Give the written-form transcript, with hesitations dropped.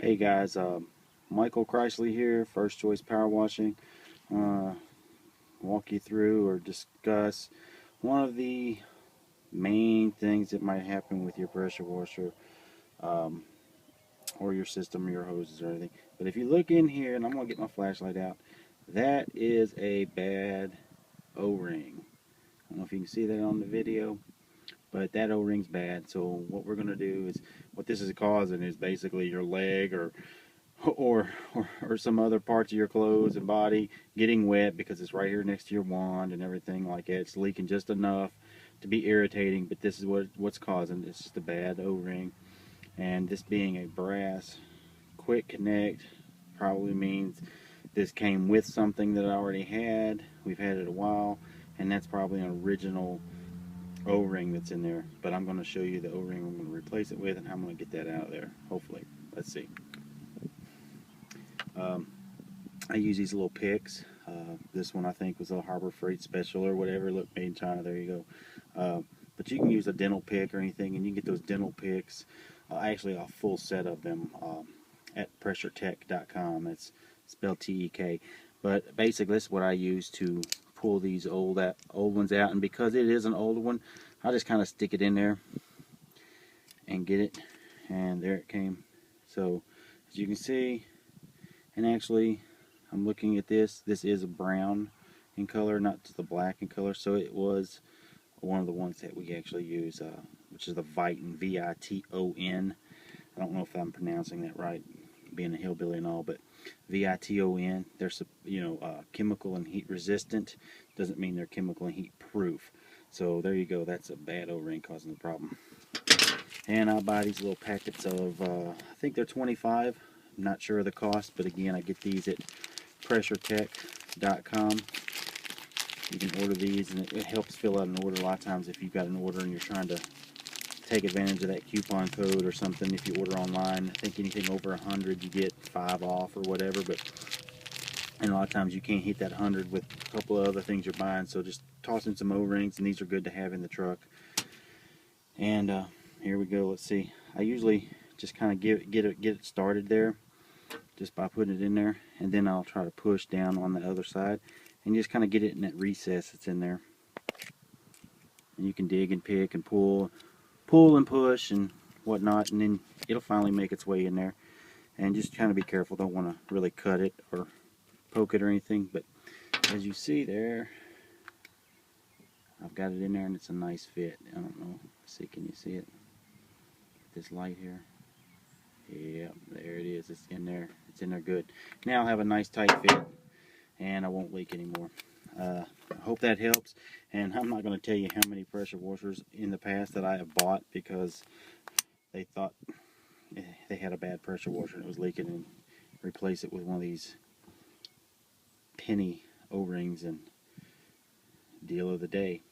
Hey guys, Michael Chrysley here, First Choice Power Washing. Walk you through or discuss one of the main things that might happen with your pressure washer um, or your system, your hoses or anything. But if you look in here, and I'm going to get my flashlight out, that is a bad O-ring. I don't know if you can see that on the video, but that O-ring's bad. So what we're going to do is, what this is causing is basically your leg or some other parts of your clothes and body getting wet because it's right here next to your wand and everything like that. It's leaking just enough to be irritating, but this is what's causing it. It's just a bad O-ring, and this being a brass quick connect probably means this came with something that I already had. We've had it a while, and that's probably an original O-ring that's in there, but I'm going to show you the O-ring I'm going to replace it with and how I'm going to get that out of there, hopefully. Let's see. I use these little picks. This one I think was a Harbor Freight special or whatever. Look, made in China. There you go. But you can use a dental pick or anything, and you can get those dental picks. Actually, a full set of them at pressuretech.com. That's spelled T-E-K. But basically, this is what I use to pull these old ones out. And because it is an old one, I just kind of stick it in there and get it. And there it came. So as you can see, and actually, I'm looking at this. This is a brown in color, not just the black in color. So it was one of the ones that we actually use, which is the Viton, V-I-T-O-N. I don't know if I'm pronouncing that right, being a hillbilly and all, but V-I-T-O-N. They're chemical and heat resistant. Doesn't mean they're chemical and heat proof. So there you go. That's a bad O-ring causing the problem. And I buy these little packets of, I think they're 25. I'm not sure of the cost, but again, I get these at pressuretech.com. You can order these, and it helps fill out an order. A lot of times if you've got an order and you're trying to take advantage of that coupon code or something, if you order online, I think anything over 100 you get 5 off or whatever, and a lot of times you can't hit that 100 with a couple of other things you're buying, so just toss in some O-rings, and these are good to have in the truck. And here we go. Let's see. I usually just kind of get it started there just by putting it in there, and then I'll try to push down on the other side and just kind of get it in that recess that's in there. And you can dig and pick and pull and push and whatnot, and then it'll finally make its way in there. And just kind of be careful, don't want to really cut it or poke it or anything, but as you see there, I've got it in there and it's a nice fit. I don't know, let's see, can you see it? This light here. Yeah, there it is. It's in there. It's in there good. Now I'll have a nice tight fit, and I won't leak anymore. I hope that helps. And I'm not going to tell you how many pressure washers in the past that I have bought because they thought they had a bad pressure washer and it was leaking, and replace it with one of these penny O-rings, and deal of the day.